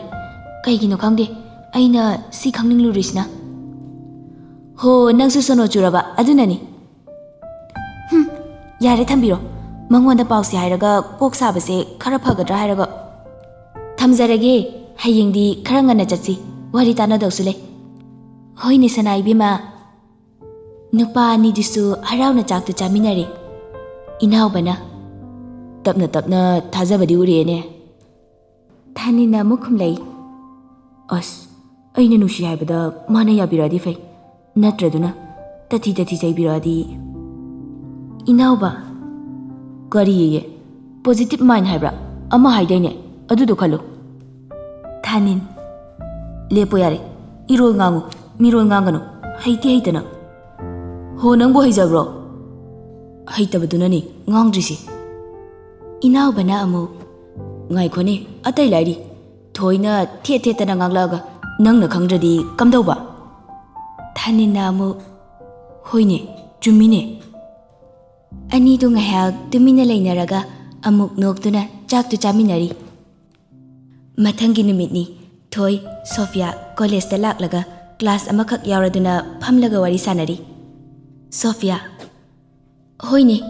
ꯀꯩꯒꯤꯅꯣ ꯈꯪꯗꯦ, ꯑꯩꯅ ꯁꯤ ꯈꯪꯅꯤꯡꯂꯨꯔꯤꯁꯤꯅ꯫ ꯍꯣ, ꯅꯪꯁꯨ ꯁꯣꯅꯣ ꯆꯨꯔꯕ, ꯑꯗꯨꯅꯅꯤ꯫ ꯌꯥꯔꯦ ꯊꯝꯕꯤꯔꯣ, ꯃꯉꯣꯟꯗ ꯄꯥꯎꯁꯦ ꯍꯥꯏꯔꯒ ꯀꯣꯛ ꯁꯥꯕꯁꯦ ꯈꯔ ꯐꯒꯗ꯭ꯔꯥ ꯍꯥꯏꯔꯒ꯫ ꯊꯝꯖꯔꯒꯦ, ꯍꯌꯦꯡꯗꯤ ꯈꯔ ꯉꯟꯅ ꯆꯠꯁꯤ, ꯋꯥꯔꯤ ꯇꯥꯟꯅꯗꯧꯁꯨ ꯂꯩ꯫ ꯍꯣꯏꯅꯦ ꯁꯅꯥ ꯏꯕꯦꯝꯃ꯫ ꯅꯨꯄꯥ ꯑꯅꯤꯗꯨꯁꯨ ꯍꯔꯥꯎꯅ ꯆꯥꯛꯇꯨ ꯆꯥꯃꯤꯟꯅꯔꯦ꯫ ꯏꯅꯥꯎꯕꯅ: ꯇꯞꯅ ꯇꯞꯅ ꯊꯥꯖꯕꯗꯤ ꯎꯔꯦꯅꯦ꯫ ꯊꯥꯅꯤꯟꯅ ꯑꯃꯨꯛ ꯈꯨꯝꯂꯛꯏ: ꯑꯁ, ꯑꯩꯅ ꯅꯨꯡꯁꯤ ꯍꯥꯏꯕꯗ ꯃꯥꯅ ꯌꯥꯕꯤꯔꯛꯑꯗꯤ ꯐꯩ, ꯅꯠꯇ꯭ꯔꯗꯨꯅ ꯇꯊꯤ ꯇꯊꯤ ꯆꯩꯕꯤꯔꯛꯑꯗꯤ꯫ Inauba. Kariye. Positive mind haibra. Ama haidayne. Adudo khalo. Thanin. Lepo yare. Irol ngangu. Mirol ngangano. Haiti haitana. Ho nangbo haijabro. Haitabadunani ngangdrisi. Inauba na amu. Ngai khone atai lairi. Thoina the tana nganglaga. Nangna khangdradi kamdauba. Thanin na amu. Hoine. Chumine. Ani du ngahak tumina lainaraga amuk noktuna chaktu chaminari. Mathangi numitni Thoi Sophia college da laklaga class amakhak yauraduna phamlaga wari sanari. Sophia. Hoine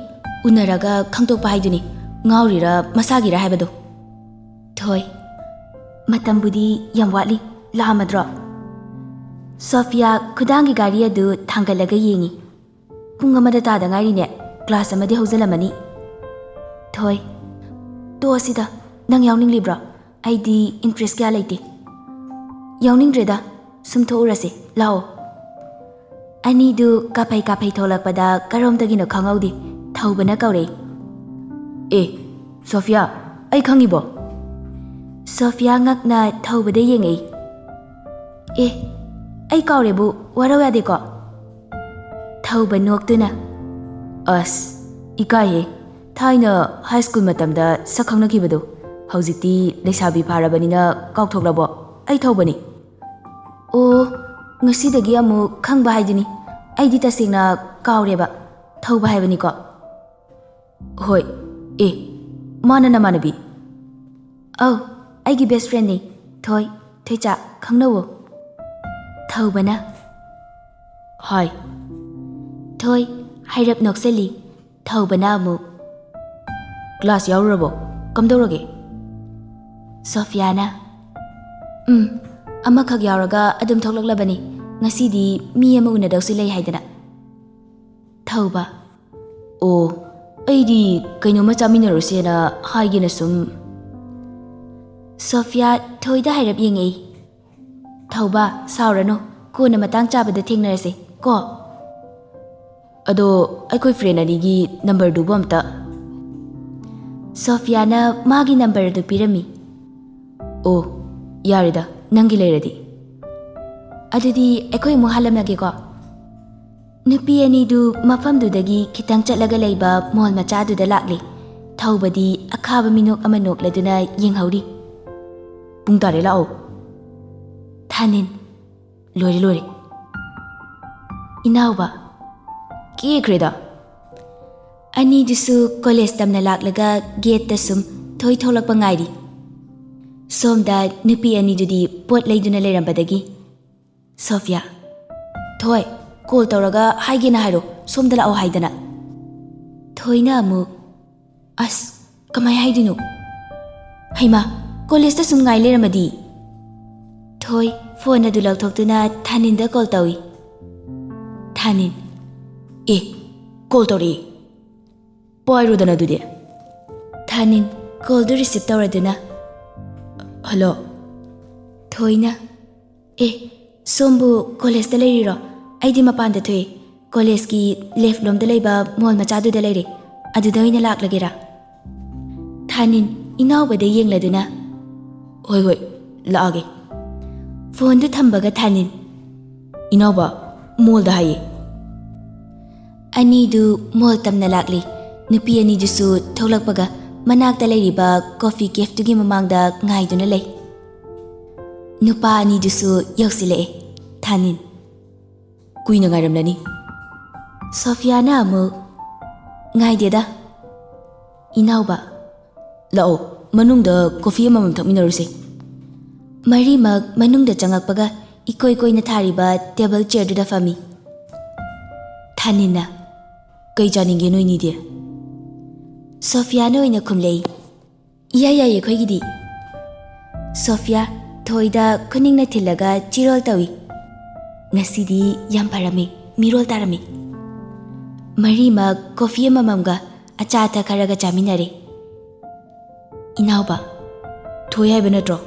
unaraga khangtokpa haiduni ngaurira masagira haibado. Thoi. Matambudi yam watli lahamadro. Sophia khudangi gari adu thangalaga yengi. Pung amada tada ngari ne class amadi hauzalamani. Thoi. To asida nang yawning libra. Aidi interest kya laite. Yawning reda sumtho urase lao. Ani du kapai tholakpada karomdagino khangaudi thaubana kaure. Sophia, ai khangibo. Sophia ngakna thaubada yengai. Ai kaure bu waraw yade ko. Thauba noktuna. As, ikaye. Thaina high school matamda sakhangnakhibado. Haujikti leisabi pharabanina kaukthokrabo. Ai thaubani. Oh, ngasidagi amu khangba haidini. Aidi tasengna kaureba. Thauba haibani ko. Hoi. Mana namanabi. Oh, aigi best friend ni. Thoi, Thoicha khangnawo. Thaubana. Hai. Thoi, hairap nokseli. Thaubana amu. Class yaurabo. Kamdorage. Sophiana. Amakhak yauraga adum thoklaklabani. Ngasidi mi ama unadawsi lei haidana. Thauba. Oh, aidi kainoma chaminarusena haigena sum. Sophia Thoida hairap yengei. Thauba saurano kona matang chabada thengnarase ko. Ado aikoi friend anigi number du bomta. Sophiana magi number du pirami. Oh, yarida nangi leiradi. Adudi aikoi mu halamnage ko. Nupi ani du mafamdudagi khitang chatlaga leiba mall machaduda lakli. Thaubadi akhaba minok amanok laduna yenghauri. Pung tare lao. Thanin. Lore. Inauba. Ki kreda. Ani dusu college tamna laklaga gate ta sum thoi tholakpa ngairi. Somda nupi ani dudi pot leiduna leirambadagi. Sophia. Thoi, call tawraga haigena hairo. Somda lao haidana. Thoina amu. As, kamai haidinu. Haima, college ta sum ngai leiramadi. Thoi, phone adu lauthoktuna Thaninda call tawi. Thanin. Call tawri. Poirudana dudi. Thanin, call du receive tawraduna. Hello. Thoina. Sombu college da leiriro. Aidi mapanda thoi. College ki left lom da leiba mall machadu da leire. Aduda oina laklagera. Thanin, inaubada yengladuna. Hoi, laage. Phone du thambaga Thanin. Inauba, mall da haye. Ani du mall tamna lakli. Nupi ani dusu tholakpaga manakta leiriba coffee cafe tugi mamangda ngaiduna lei. Nupa ani dusu yausile. Thanin. Kuina ngairamlani. Sophiana amu. Ngaideda. Inauba. Lao, manungda coffee amamam thakminaruse. Marimak manungda changakpaga ikoi na thariba table chair duda fami. Thanina. Kai chaninge noi ni de. Sophiana oina khumlei. Iya khoi gidi. Sophia Thoida kuningna thilaga chirol tawi. Ngasidi yam parami mirol tarami. Marimak coffee amamamga acha tha kharaga chaminare. Inauba. Thoi haiba natro.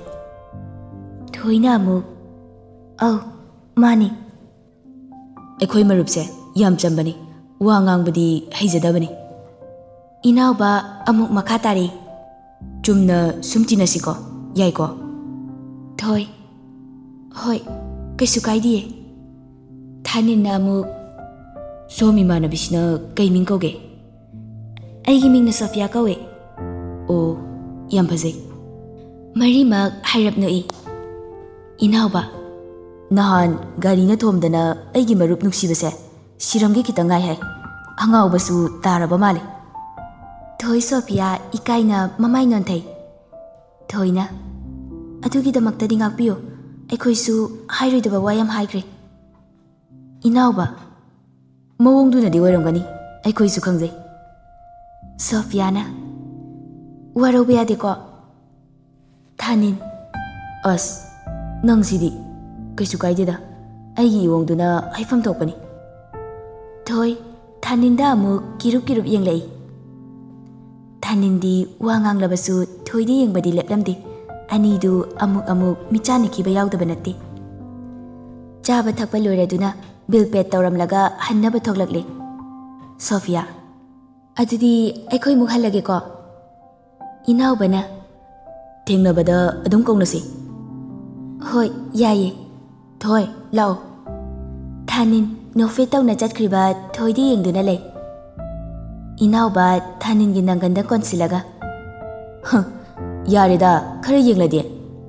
Thoina amu. Oh, mani. Ekhoi marupse yam chambani. ꯋꯥ ꯉꯥꯡꯕꯗꯤ ꯍꯩꯖꯗꯕꯅꯤ. ꯏꯅꯥꯎꯕ ꯑꯃꯨꯛ ꯃꯈꯥ ꯇꯥꯔꯤ. ꯆꯨꯝꯅ ꯁꯨꯝ ꯇꯤꯟꯅꯁꯤꯀꯣ, ꯌꯥꯏꯀꯣ? ꯊꯣꯏ: ꯍꯣꯏ, ꯀꯩꯁꯨ ꯀꯥꯏꯗꯤꯌꯦ. ꯊꯥꯅꯤꯟꯅ ꯑꯃꯨꯛ: ꯁꯣꯝ ꯏꯃꯥꯟꯅꯕꯤꯁꯤꯅ ꯀꯩ ꯃꯤꯡ ꯀꯧꯒꯦ? ꯑꯩꯒꯤ ꯃꯤꯡꯅ ꯁꯣꯐꯤꯌꯥ ꯀꯧꯏ. ꯑꯣ, ꯌꯥꯝ ꯐꯖꯩ. ꯃꯔꯤꯃꯛ ꯍꯥꯏꯔꯞ ꯅꯣꯛꯏ. ꯏꯅꯥꯎꯕ: ꯅꯍꯥꯟ ꯒꯥꯔꯤꯅ ꯊꯣꯝꯗꯅ ꯑꯩꯒꯤ ꯃꯔꯨꯞ ꯅꯨꯡꯁꯤꯕꯁꯦ ꯁꯤꯔꯝꯒꯤ ꯈꯤꯇꯪ ꯉꯥꯏ ꯍꯥꯏ. ꯑꯉꯥꯎꯕꯁꯨ ꯇꯥꯔꯕ ꯃꯥꯜꯂꯦ. ꯊꯣꯏ ꯁꯣꯐꯤꯌꯥ ꯏꯀꯥꯏꯅ ꯃꯃꯥꯏ ꯅꯣꯟꯊꯩ. ꯊꯣꯏꯅ: ꯑꯗꯨꯒꯤꯗꯃꯛꯇꯗꯤ ꯉꯥꯛꯄꯤꯌꯨ, ꯑꯩꯈꯣꯏꯁꯨ ꯍꯥꯏꯔꯣꯏꯗꯕ ꯋꯥ ꯌꯥꯝ ꯍꯥꯏꯈ꯭ꯔꯦ. ꯏꯅꯥꯎꯕ: ꯃꯑꯣꯡꯗꯨꯅꯗꯤ ꯑꯣꯏꯔꯝꯒꯅꯤ, ꯑꯩꯈꯣꯏꯁꯨ ꯈꯪꯖꯩ. ꯁꯣꯐꯤꯌꯥꯅ: ꯋꯥꯔꯧꯕ ꯌꯥꯗꯦꯀꯣ. ꯊꯥꯅꯤꯟ: ꯑꯁ, ꯅꯪꯁꯤꯗꯤ ꯀꯩꯁꯨ ꯀꯥꯏꯗꯦꯗ, ꯑꯩꯒꯤ ꯏꯋꯣꯡꯗꯨꯅ ꯍꯥꯏꯐꯝ ꯊꯣꯛꯄꯅꯤ. ꯊꯣꯏ ꯊꯥꯅꯤꯟꯗ ꯑꯃꯨꯛ ꯀꯤꯔꯨꯞ ꯀꯤꯔꯨꯞ ꯌꯦꯡꯂꯛꯏ. ꯊꯥꯅꯤꯟꯗꯤ ꯋꯥ ꯉꯥꯡꯂꯕꯁꯨ ꯊꯣꯏꯗ ꯌꯦꯡꯕꯗꯤ ꯂꯦꯞꯂꯝꯗꯦ. ꯑꯅꯤꯗꯨ ꯑꯃꯨꯛ ꯑꯃꯨꯛ ꯃꯤꯆꯥꯟꯅꯈꯤꯕ ꯌꯥꯎꯗꯕ ꯅꯠꯇꯦ. ꯆꯥꯕ ꯊꯛꯄ ꯂꯣꯏꯔꯗꯨꯅ ꯕꯤꯜ ꯄꯦꯗ ꯇꯧꯔꯝꯂꯒ ꯍꯟꯅꯕ ꯊꯣꯛꯂꯛꯂꯦ. ꯁꯣꯐꯤꯌꯥ: ꯑꯗꯨꯗꯤ ꯑꯩꯈꯣꯏ ꯃꯨꯛ ꯍꯜꯂꯒꯦꯀꯣ. ꯏꯅꯥꯎꯕꯅ: ꯊꯦꯡꯅꯕꯗ ꯑꯗꯨꯝ ꯀꯧꯅꯁꯤ. ꯍꯣꯏ, ꯌꯥꯏꯌꯦ. ꯊꯣꯏ, ꯂꯥꯛꯑꯣ. ꯊꯥꯅꯤꯟ ꯅꯣꯛꯐꯦꯠ ꯇꯧꯅ ꯆꯠꯈ꯭ꯔꯤꯕ ꯊꯣꯏꯗ ꯌꯦꯡꯗꯨꯅ ꯂꯩ. ꯏꯅꯥꯎꯕ ꯊꯥꯅꯤꯟꯒꯤ ꯅꯪꯒꯟꯗ ꯀꯣꯟꯁꯤꯜꯂꯒ: ꯌꯥꯔꯦꯗ, ꯈꯔ ꯌꯦꯡꯂꯗꯤ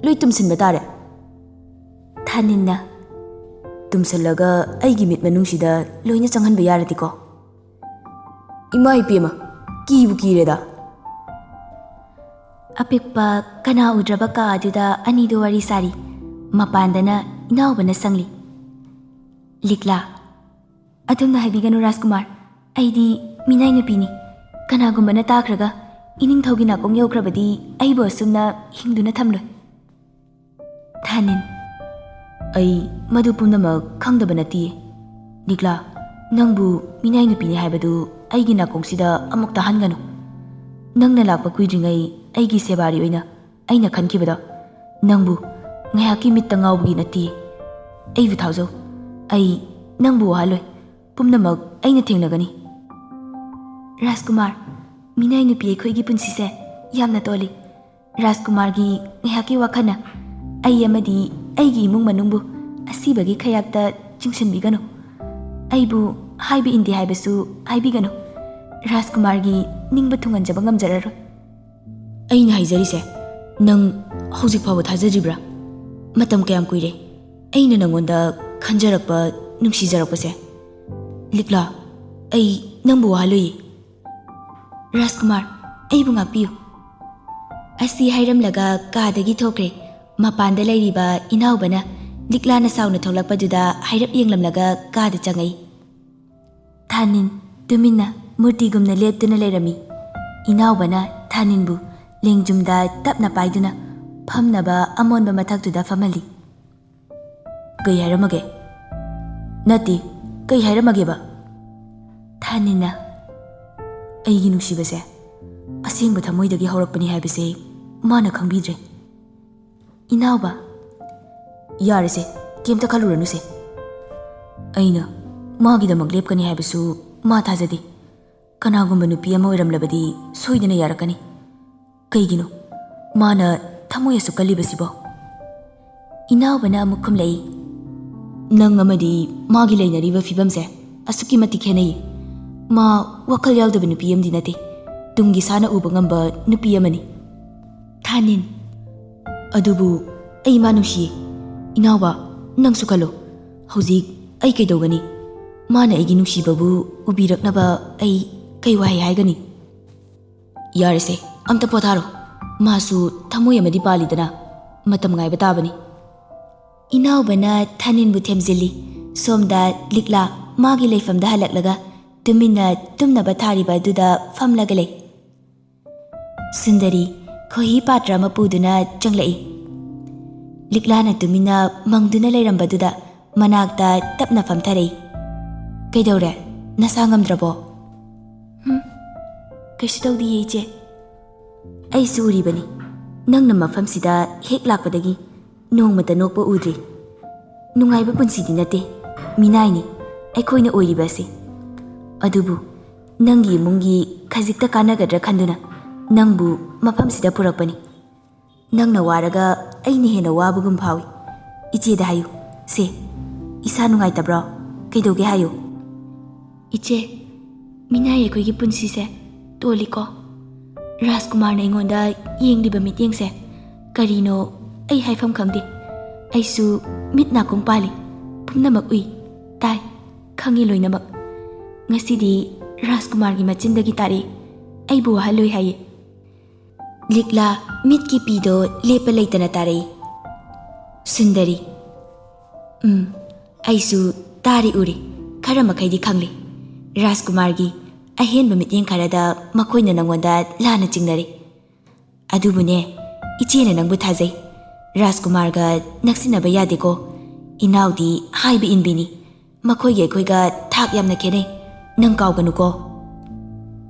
ꯂꯣꯏ ꯇꯨꯝꯁꯤꯟꯕ ꯇꯥꯔꯦ. ꯊꯥꯅꯤꯟꯅ: ꯇꯨꯝꯁꯤꯜꯂꯒ ꯑꯩꯒꯤ ꯃꯤꯠ ꯃꯅꯨꯡꯁꯤꯗ ꯂꯣꯏꯅ ꯆꯪꯍꯟꯕ ꯌꯥꯔꯗꯤꯀꯣ. ꯏꯃꯥ ꯏꯄꯦꯝꯃ, ꯀꯤꯕꯨ ꯀꯤꯔꯦꯗ. ꯑꯄꯤꯛꯄ ꯀꯅꯥ ꯎꯗ꯭ꯔꯕ ꯀꯥ ꯑꯗꯨꯗ ꯑꯅꯤꯗꯨ ꯋꯥꯔꯤ ꯁꯥꯔꯤ. ꯃꯄꯥꯟꯗꯅ ꯏꯅꯥꯎꯕꯅ ꯁꯪꯂꯤ. ꯂꯤꯛꯂꯥ: ꯑꯗꯨꯝꯅ ꯍꯥꯏꯕꯤꯒꯅꯨ ꯔꯥꯖꯀꯨꯃꯥꯔ, ꯑꯩꯗꯤ ꯃꯤꯅꯥꯏ ꯅꯨꯄꯤꯅꯤ. ꯀꯅꯥꯒꯨꯝꯕꯅ ꯇꯥꯈ꯭ꯔꯒ ꯏꯅꯤꯡꯊꯧꯒꯤ ꯅꯥꯀꯣꯡ ꯌꯧꯈ꯭ꯔꯕꯗꯤ ꯑꯩꯕꯨ ꯑꯁꯨꯝꯅ ꯍꯤꯡꯗꯨꯅ ꯊꯝꯂꯣꯏ. ꯊꯥꯅꯤꯟ: ꯑꯩ ꯃꯗꯨ ꯄꯨꯝꯅꯃꯛ ꯈꯪꯗꯕ ꯅꯠꯇꯤꯌꯦ. ꯂꯤꯛꯂꯥ, ꯅꯪꯕꯨ ꯃꯤꯅꯥꯏ ꯅꯨꯄꯤꯅꯤ ꯍꯥꯏꯕꯗꯨ ꯑꯩꯒꯤ ꯅꯥꯀꯣꯡꯁꯤꯗ ꯑꯃꯨꯛ ꯇꯥꯍꯟꯒꯅꯨ. ꯅꯪꯅ ꯂꯥꯛꯄ ꯀꯨꯏꯗ꯭ꯔꯤꯉꯩ ꯑꯩꯒꯤ ꯁꯦꯕꯥꯔꯤ ꯑꯣꯏꯅ ꯑꯩꯅ ꯈꯟꯈꯤꯕꯗꯣ ꯅꯪꯕꯨ ꯉꯥꯏꯍꯥꯛꯀꯤ ꯃꯤꯠꯇ ꯉꯥꯎꯕꯒꯤ ꯅꯠꯇꯤꯌꯦ. ꯑꯩꯕꯨ ꯊꯥꯖꯧ, ꯑꯩ ꯅꯪꯕꯨ ꯋꯥꯍꯜꯂꯣꯏ. ꯄꯨꯝꯅꯃꯛ ꯑꯩꯅ ꯊꯦꯡꯅꯒꯅꯤ. ꯔꯥꯖꯀꯨꯃꯥꯔ, ꯃꯤꯅꯥꯏ ꯅꯨꯄꯤ ꯑꯩꯈꯣꯏꯒꯤ ꯄꯨꯟꯁꯤꯁꯦ ꯌꯥꯝꯅ ꯇꯣꯜꯂꯤ. ꯔꯥꯖꯀꯨꯃꯥꯔꯒꯤ ꯉꯥꯏꯍꯥꯛꯀꯤ ꯋꯥꯈꯜꯅ ꯑꯩ ꯑꯃꯗꯤ ꯑꯩꯒꯤ ꯏꯃꯨꯡ ꯃꯅꯨꯡꯕꯨ ꯑꯁꯤꯕꯒꯤ ꯈꯌꯥꯛꯇ ꯆꯤꯡꯁꯤꯟꯕꯤꯒꯅꯨ. ꯑꯩꯕꯨ ꯍꯥꯏꯕ ꯏꯟꯗꯦ ꯍꯥꯏꯕꯁꯨ ꯍꯥꯏꯕꯤꯒꯅꯨ. ꯔꯥꯖꯀꯨꯃꯥꯔꯒꯤ ꯅꯤꯡꯕ ꯊꯨꯡꯍꯟꯖꯕ ꯉꯝꯖꯔꯔꯣꯏ. ꯑꯩꯅ ꯍꯥꯏꯖꯔꯤꯁꯦ ꯅꯪ ꯍꯧꯖꯤꯛ ꯐꯥꯎꯕ ꯊꯥꯖꯗ꯭ꯔꯤꯕ꯭ꯔꯥ? ꯃꯇꯝ ꯀꯌꯥꯝ ꯀꯨꯏꯔꯦ ꯑꯩꯅ ꯅꯪꯉꯣꯟꯗ ꯈꯟꯖꯔꯛꯄ, ꯅꯨꯡꯁꯤꯖꯔꯛꯄꯁꯦ. ꯂꯤꯛꯂꯥ, ꯑꯩ ꯅꯪꯕꯨ ꯋꯥꯍꯜꯂꯣꯏꯌꯦ. ꯔꯥꯖꯀꯨꯃꯥꯔ, ꯑꯩꯕꯨ ꯉꯥꯛꯄꯤꯌꯨ. ꯑꯁꯤ ꯍꯥꯏꯔꯝꯂꯒ ꯀꯥꯗꯒꯤ ꯊꯣꯛꯈ꯭ꯔꯦ. ꯃꯄꯥꯟꯗ ꯂꯩꯔꯤꯕ ꯏꯅꯥꯎꯕꯅ ꯂꯤꯛꯂꯥꯅ ꯁꯥꯎꯅ ꯊꯣꯛꯂꯛꯄꯗꯨꯗ ꯍꯥꯏꯔꯞ ꯌꯦꯡꯂꯝꯂꯒ ꯀꯥꯗ ꯆꯪꯉꯛꯏ. ꯊꯥꯅꯤꯟ ꯇꯨꯃꯤꯟꯅ ꯃꯨꯔꯇꯤꯒꯨꯝꯅ ꯂꯦꯞꯇꯨꯅ ꯂꯩꯔꯝꯃꯤ. ꯏꯅꯥꯎꯕꯅ ꯊꯥꯅꯤꯟꯕꯨ ꯂꯦꯡꯖꯨꯝꯗ ꯇꯞꯅ ꯄꯥꯏꯗꯨꯅ ꯐꯝꯅꯕ ꯑꯃꯣꯟꯕ ꯃꯊꯛꯇꯨꯗ ꯐꯝꯍꯜꯂꯤ. ꯀꯩ ꯍꯥꯏꯔꯝꯃꯒꯦ? ꯅꯠꯇꯦ, ꯀꯩ ꯍꯥꯏꯔꯝꯃꯒꯦꯕ? ꯊꯥꯅꯤꯟꯅ: ꯑꯩꯒꯤ ꯅꯨꯡꯁꯤꯕꯁꯦ ꯑꯁꯦꯡꯕ ꯊꯃꯣꯏꯗꯒꯤ ꯍꯧꯔꯛꯄꯅꯤ ꯍꯥꯏꯕꯁꯦ ꯃꯥꯅ ꯈꯪꯕꯤꯗ꯭ꯔꯦ. ꯏꯅꯥꯎꯕ: ꯌꯥꯔꯦꯁꯦ, ꯀꯩꯝꯇ ꯈꯜꯂꯨꯔꯅꯨꯁꯦ. ꯑꯩꯅ ꯃꯥꯒꯤꯗꯃꯛ ꯂꯦꯞꯀꯅꯤ ꯍꯥꯏꯕꯁꯨ ꯃꯥ ꯊꯥꯖꯗꯦ. ꯀꯅꯥꯒꯨꯝꯕ ꯅꯨꯄꯤ ꯑꯃ ꯑꯣꯏꯔꯝꯂꯕꯗꯤ ꯁꯣꯏꯗꯅ ꯌꯥꯔꯛꯀꯅꯤ. ꯀꯩꯒꯤꯅꯣ ꯃꯥꯅ ꯊꯃꯣꯏ ꯑꯁꯨꯛ ꯀꯜꯂꯤꯕꯁꯤꯕꯣ? ꯏꯅꯥꯎꯕꯅ ꯑꯃꯨꯛ ꯈꯨꯝꯂꯛꯏ. ꯅꯪ ꯑꯃꯗꯤ ꯃꯥꯒꯤ ꯂꯩꯅꯔꯤꯕ ꯐꯤꯕꯝꯁꯦ ꯑꯁꯨꯛꯀꯤ ꯃꯇꯤꯛ ꯈꯦꯠꯅꯩꯌꯦ. ꯃꯥ ꯋꯥꯈꯜ ꯌꯥꯎꯗꯕ ꯅꯨꯄꯤ ꯑꯃꯗꯤ ꯅꯠꯇꯦ, ꯇꯨꯡꯒꯤ ꯁꯥꯅ ꯎꯕ ꯉꯝꯕ ꯅꯨꯄꯤ ꯑꯃꯅꯤ. ꯊꯥꯅꯤꯟ: ꯑꯗꯨꯕꯨ ꯑꯩ ꯃꯥ ꯅꯨꯡꯁꯤꯌꯦ. ꯏꯅꯥꯎꯕ, ꯅꯪꯁꯨ ꯈꯜꯂꯣ. ꯍꯧꯖꯤꯛ ꯑꯩ ꯀꯩꯗꯧꯒꯅꯤ? ꯃꯥꯅ ꯑꯩꯒꯤ ꯅꯨꯡꯁꯤꯕꯕꯨ ꯎꯕꯤꯔꯛꯅꯕ ꯑꯩ ꯀꯩ ꯋꯥꯍꯩ ꯍꯥꯏꯒꯅꯤ? ꯌꯥꯔꯦꯁꯦ, ꯑꯝꯇ ꯄꯣꯊꯥꯔꯣ. ꯃꯥꯁꯨ ꯊꯃꯣꯏ ꯑꯃꯗꯤ ꯄꯥꯜꯂꯤꯗꯅ, ꯃꯇꯝ ꯉꯥꯏꯕ ꯇꯥꯕꯅꯤ. ꯏꯅꯥꯎꯕꯅ ꯊꯥꯅꯤꯟꯕꯨ ꯊꯦꯝꯖꯤꯜꯂꯤ. ꯁꯣꯝꯗ ꯂꯤꯛꯂꯥ ꯃꯥꯒꯤ ꯂꯩꯐꯝꯗ ꯍꯜꯂꯛꯂꯒ ꯇꯨꯃꯤꯟꯅ ꯇꯨꯝꯅꯕ ꯊꯥꯔꯤꯕ ꯑꯗꯨꯗ ꯐꯝꯂꯒ ꯂꯩ. ꯁꯨꯟꯗꯔꯤ ꯈꯣꯏꯍꯤ ꯄꯥꯇ꯭ꯔ ꯑꯃ ꯄꯨꯗꯨꯅ ꯆꯪꯂꯛꯏ. ꯂꯤꯛꯂꯥꯅ ꯇꯨꯃꯤꯟꯅ ꯃꯪꯗꯨꯅ ꯂꯩꯔꯝꯕꯗꯨꯗ ꯃꯅꯥꯛꯇ ꯇꯞꯅ ꯐꯝꯊꯔꯛꯏ. ꯀꯩꯗꯧꯔꯦ? ꯅꯁꯥ ꯉꯝꯗ꯭ꯔꯕꯣ? ꯀꯩꯁꯨ ꯇꯧꯗꯤꯌꯦ ꯏꯆꯦ. ꯑꯩꯁꯨ ꯎꯔꯤꯕꯅꯤ. ꯅꯪꯅ ꯃꯐꯝꯁꯤꯗ ꯍꯦꯛ ꯂꯥꯛꯄꯗꯒꯤ ꯅꯣꯡꯃꯇ ꯅꯣꯛꯄ ꯎꯗ꯭ꯔꯤ. ꯅꯨꯡꯉꯥꯏꯕ ꯄꯨꯟꯁꯤꯗꯤ ꯅꯠꯇꯦ, ꯃꯤꯅꯥꯏꯅꯤ ꯑꯩꯈꯣꯏꯅ ꯑꯣꯏꯔꯤꯕ ꯑꯁꯤ. ꯑꯗꯨꯕꯨ ꯅꯪꯒꯤ ꯏꯃꯨꯡꯒꯤ ꯈꯖꯤꯛꯇ ꯀꯥꯟꯅꯒꯗ꯭ꯔꯥ ꯈꯟꯗꯨꯅ ꯅꯪꯕꯨ ꯃꯐꯝꯁꯤꯗ ꯄꯨꯔꯛꯄꯅꯤ. ꯅꯪꯅ ꯋꯥꯔꯒ ꯑꯩꯅ ꯍꯦꯟꯅ ꯋꯥꯕꯒꯨꯝ ꯐꯥꯎꯏ. ꯏꯆꯦꯗ ꯍꯥꯏꯌꯨ. ꯁꯦ, ꯏꯁꯥ ꯅꯨꯡꯉꯥꯏꯇꯕ꯭ꯔꯣ? ꯀꯩꯗꯧꯒꯦ ꯍꯥꯏꯌꯨ. ꯏꯆꯦ, ꯃꯤꯅꯥꯏ ꯑꯩꯈꯣꯏꯒꯤ ꯄꯨꯟꯁꯤꯁꯦ ꯇꯣꯜꯂꯤꯀꯣ. ꯔꯥꯖꯀꯨꯃꯥꯔꯅ ꯑꯩꯉꯣꯟꯗ ꯌꯦꯡꯂꯤꯕ ꯃꯤꯠꯌꯦꯡꯁꯦ ꯀꯔꯤꯅꯣ ꯑꯩ ꯍꯥꯏꯐꯝ ꯈꯪꯗꯦ. ꯑꯩꯁꯨ ꯃꯤꯠ ꯅꯥꯀꯣꯡ ꯄꯥꯜꯂꯤ. ꯄꯨꯝꯅꯃꯛ ꯎꯏ, ꯇꯥꯏ, ꯈꯪꯉꯤ ꯂꯣꯏꯅꯃꯛ. ꯉꯁꯤꯗꯤ ꯔꯥꯖꯀꯨꯃꯥꯔꯒꯤ ꯃꯆꯤꯟꯗꯒꯤ ꯇꯥꯔꯛꯏ. ꯑꯩꯕꯨ ꯋꯥꯍꯜꯂꯣꯏ ꯍꯥꯏꯌꯦ. ꯂꯤꯛꯂꯥ ꯃꯤꯠꯀꯤ ꯄꯤꯗꯣ ꯂꯦꯞꯄ ꯂꯩꯇꯅ ꯇꯥꯔꯛꯏ. ꯁꯨꯟꯗꯔꯤ: ꯑꯩꯁꯨ ꯇꯥꯔꯤ ꯎꯔꯤ, ꯈꯔ ꯃꯈꯩꯗꯤ ꯈꯪꯂꯤ. ꯔꯥꯖꯀꯨꯃꯥꯔꯒꯤ ꯑꯍꯦꯟꯕ ꯃꯤꯠꯌꯦꯡ ꯈꯔꯗ ꯃꯈꯣꯏꯅ ꯅꯪꯉꯣꯟꯗ ꯂꯥꯟꯅ ꯆꯤꯡꯅꯔꯤ. ꯑꯗꯨꯕꯨꯅꯦ, ꯏꯆꯦꯅ ꯅꯪꯕꯨ ꯊꯥꯖꯩ. ꯔꯥꯖꯀꯨꯃꯥꯔꯒ ꯅꯛꯁꯤꯟꯅꯕ ꯌꯥꯗꯦꯀꯣ. ꯏꯅꯥꯎꯗꯤ ꯍꯥꯏꯕ ꯏꯟꯕꯤꯅꯤ. ꯃꯈꯣꯏꯒꯤ ꯑꯩꯈꯣꯏꯒ ꯊꯥꯛ ꯌꯥꯝꯅ ꯈꯦꯠꯅꯩ. ꯅꯪ ꯀꯥꯎꯒꯅꯨꯀꯣ.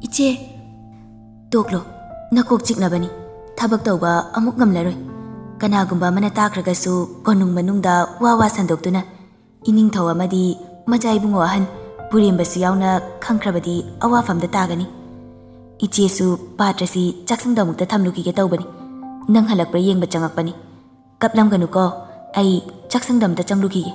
ꯏꯆꯦ! ꯇꯣꯛꯂꯣ, ꯅꯀꯣꯛ ꯆꯤꯛꯅꯕꯅꯤ. ꯊꯕꯛ ꯇꯧꯕ ꯑꯃꯨꯛ ꯉꯝꯂꯔꯣꯏ. ꯀꯅꯥꯒꯨꯝꯕ ꯑꯃꯅ ꯇꯥꯈ꯭ꯔꯒꯁꯨ ꯀꯣꯅꯨꯡ ꯃꯅꯨꯡꯗ ꯋꯥ ꯁꯟꯗꯣꯛꯇꯨꯅ ꯏꯅꯤꯡꯊꯧ ꯑꯃꯗꯤ ꯃꯆꯥ ꯏꯕꯨꯡꯉꯣ ꯑꯍꯟ ꯄꯨꯔꯦꯝꯕꯁꯨ ꯌꯥꯎꯅ ꯈꯪꯈ꯭ꯔꯕꯗꯤ ꯑꯋꯥꯐꯝꯗ ꯇꯥꯒꯅꯤ. ꯏꯆꯦꯁꯨ ꯄꯥꯇ꯭ꯔꯁꯤ ꯆꯥꯛꯁꯪꯗ ꯑꯃꯨꯛꯇ ꯊꯝꯂꯨꯈꯤꯒꯦ ꯇꯧꯕꯅꯤ. ꯅꯪ ꯍꯜꯂꯛꯄ꯭ꯔꯥ ꯌꯦꯡꯕ ꯆꯪꯉꯛꯄꯅꯤ. ꯀꯞꯂꯝꯒꯅꯨꯀꯣ. ꯑꯩ ꯆꯥꯛꯁꯪꯗ ꯑꯃꯇ ꯆꯪꯂꯨꯈꯤꯒꯦ.